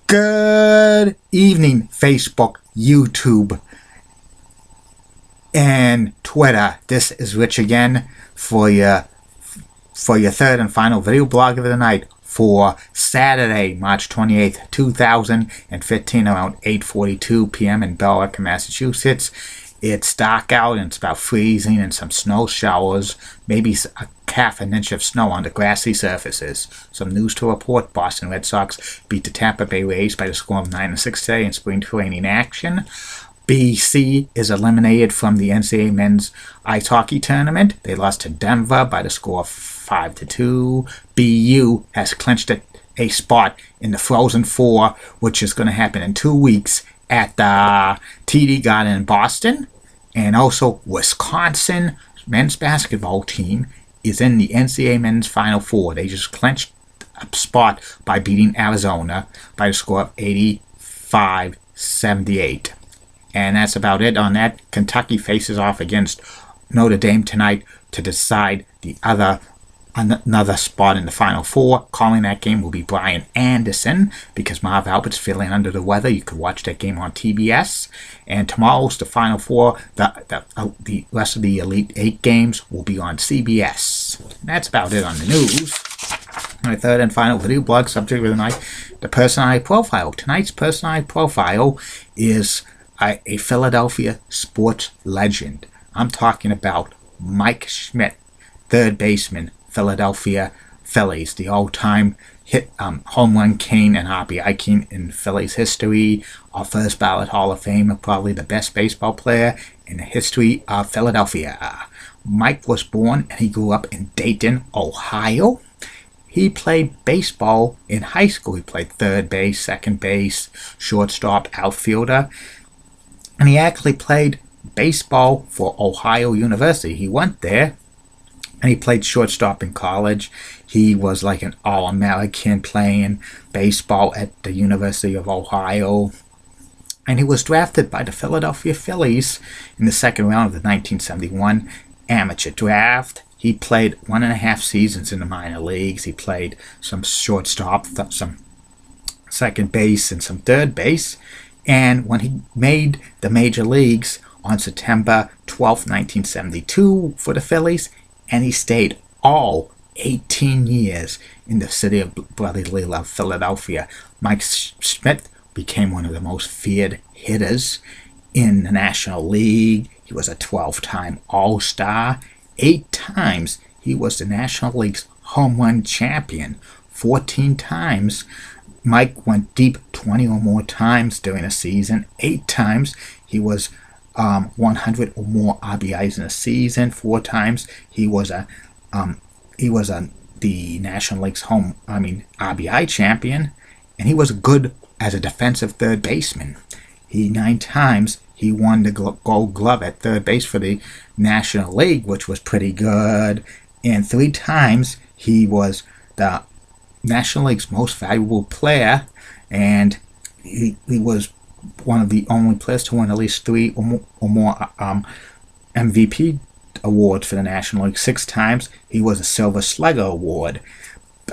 Good evening, Facebook, YouTube, and Twitter. This is Rich again for your third and final video blog of the night for Saturday, March 28th, 2015, around 8:42 p.m. in Belleville, Massachusetts. It's dark out and it's about freezing and some snow showers, maybe a half an inch of snow on the grassy surfaces. Some news to report: Boston Red Sox beat the Tampa Bay Rays by the score of 9-6 today in spring training action. BC is eliminated from the NCAA men's ice hockey tournament. They lost to Denver by the score of 5-2. BU has clinched a spot in the Frozen Four, which is going to happen in 2 weeks at the TD Garden in Boston. And also, Wisconsin men's basketball team is in the NCAA men's Final Four. They just clinched a spot by beating Arizona by the score of 85-78. And that's about it on that. Kentucky faces off against Notre Dame tonight to decide another spot in the Final Four. Calling that game will be Brian Anderson because Marv Albert's feeling under the weather. You could watch that game on TBS. And tomorrow's the Final Four. The rest of the Elite Eight games will be on CBS. That's about it on the news. My third and final video blog subject of the night: the personality profile. Tonight's personality profile is a Philadelphia sports legend. I'm talking about Mike Schmidt, third baseman, Philadelphia Phillies, the all-time hit home run king and RBI king in Phillies history, our first ballot Hall of Famer, probably the best baseball player in the history of Philadelphia. Mike was born and he grew up in Dayton, Ohio. He played baseball in high school. He played third base, second base, shortstop, outfielder. And he actually played baseball for Ohio University. He went there and he played shortstop in college. He was like an All-American playing baseball at the University of Ohio. And he was drafted by the Philadelphia Phillies in the second round of the 1971 amateur draft. He played 1.5 seasons in the minor leagues. He played some shortstop, some second base, and some third base. And when he made the major leagues on September 12, 1972 for the Phillies, and he stayed all 18 years in the city of brotherly love, Philadelphia. Mike Schmidt became one of the most feared hitters in the National League. He was a 12-time All-Star. 8 times he was the National League's home run champion. 14 times Mike went deep 20 or more times during a season. 8 times he was 100 or more RBIs in a season. 4 times he was the National League's RBI champion, and he was good as a defensive third baseman. 9 times he won the Gold Glove at third base for the National League, which was pretty good. And 3 times he was the National League's most valuable player, and he was one of the only players to win at least 3 or more MVP awards for the National League. 6 times he was a Silver Slugger Award.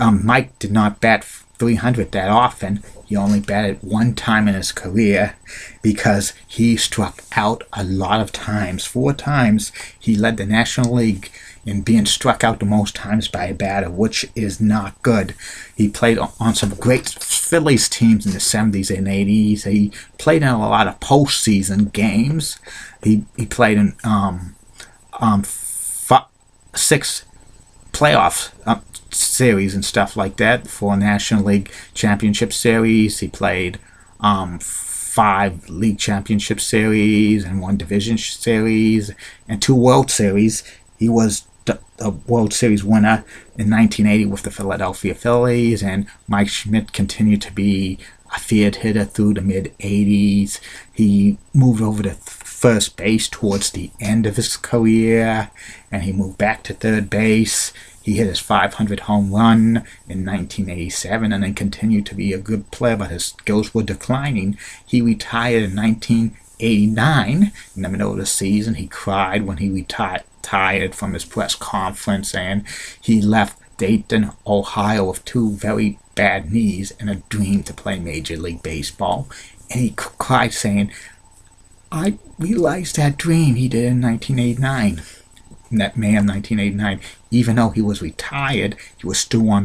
Mike did not bat 300 that often. He only batted 1 time in his career because he struck out a lot of times. 4 times he led the National League in being struck out the most times by a batter, which is not good. He played on some great Phillies teams in the 70s and 80s. He played in a lot of postseason games. He played in 6 playoff series and stuff like that for National League Championship Series. He played 5 League Championship Series and 1 Division Series and 2 World Series. He was the World Series winner in 1980 with the Philadelphia Phillies, and Mike Schmidt continued to be a feared hitter through the mid-80s. He moved over to first base towards the end of his career, and he moved back to third base. He hit his 500 home run in 1987 and then continued to be a good player, but his skills were declining. He retired in 1989 in the middle of the season. He cried when he retired from his press conference, and he left Dayton, Ohio, with 2 very bad knees and a dream to play Major League Baseball. And he cried saying, I realized that dream he did in 1989. That May of 1989, even though he was retired, he was still on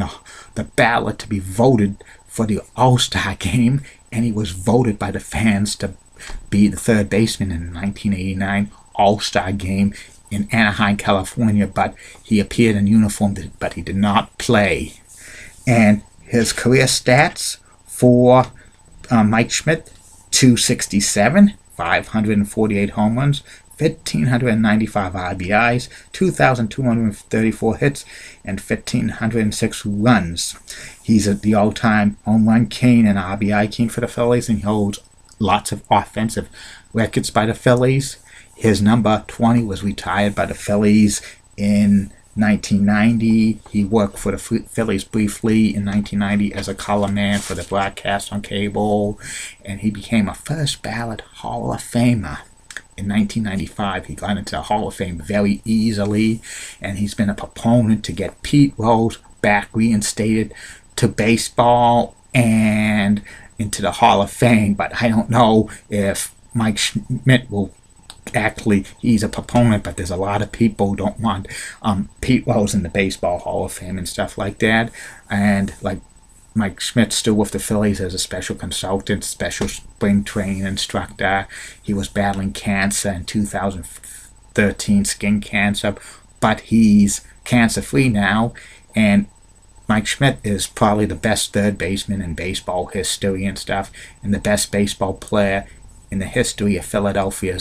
the ballot to be voted for the All-Star game, and he was voted by the fans to be the third baseman in the 1989 All-Star game in Anaheim, California, but he appeared in uniform, but he did not play. And his career stats for Mike Schmidt: 267, 548 home runs, 1,595 RBIs, 2,234 hits, and 1,506 runs. He's the all-time home run king and RBI king for the Phillies, and he holds lots of offensive records by the Phillies. His number 20 was retired by the Phillies in 1990. He worked for the Phillies briefly in 1990 as a color man for the broadcast on cable, and he became a first ballot Hall of Famer. In 1995, he got into the Hall of Fame very easily, and he's been a proponent to get Pete Rose back reinstated to baseball and into the Hall of Fame. But I don't know if Mike Schmidt will actually, he's a proponent, but there's a lot of people who don't want Pete Rose in the Baseball Hall of Fame and stuff like that. And like Mike Schmidt's still with the Phillies as a special consultant, special spring training instructor. He was battling cancer in 2013, skin cancer, but he's cancer-free now. And Mike Schmidt is probably the best third baseman in baseball history and stuff, and the best baseball player in the history of Philadelphia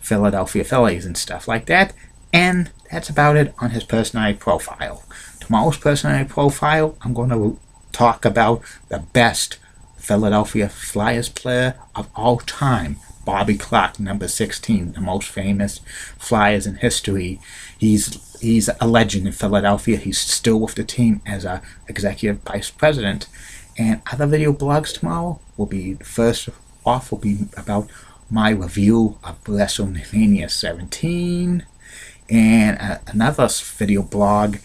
Phillies and stuff like that. And that's about it on his personality profile. Tomorrow's personality profile, I'm going to talk about the best Philadelphia Flyers player of all time, Bobby Clark, number 16, the most famous Flyers in history. He's a legend in Philadelphia. He's still with the team as a executive vice president. And other video blogs tomorrow will be, first off, will be about my review of WrestleMania 17. And another video blog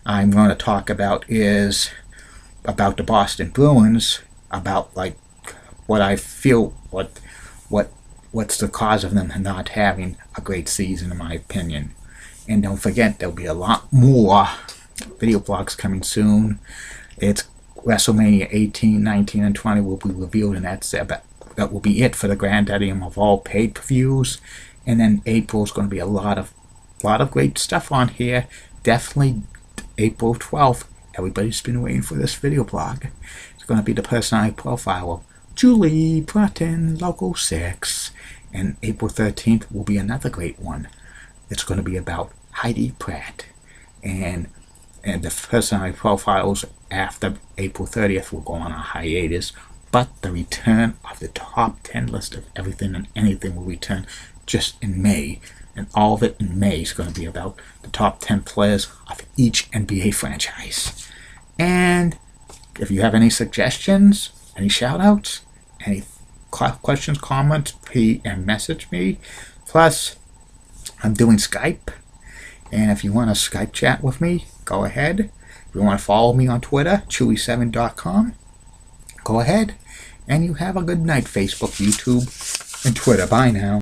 I'm going to talk about is about the Boston Bruins, about like what I feel, what's the cause of them not having a great season in my opinion. And don't forget, there'll be a lot more video blogs coming soon. It's WrestleMania 18, 19, and 20 will be revealed, and that will be it for the granddaddy of all pay-per-views. And then April's going to be a lot of great stuff on here. Definitely April 12th. Everybody's been waiting for this video blog. It's going to be the personality profile of Julie Broughton, Local 6. And April 13th will be another great one. It's going to be about Heidi Pratt. And the personality profiles after April 30th will go on a hiatus. But the return of the top 10 list of everything and anything will return just in May. And all of it in May is going to be about the top 10 players of each NBA franchise. And if you have any suggestions, any shout-outs, any questions, comments, and message me. Plus, I'm doing Skype. And if you want to Skype chat with me, go ahead. If you want to follow me on Twitter, chewy7.com, go ahead. And you have a good night, Facebook, YouTube, and Twitter. Bye now.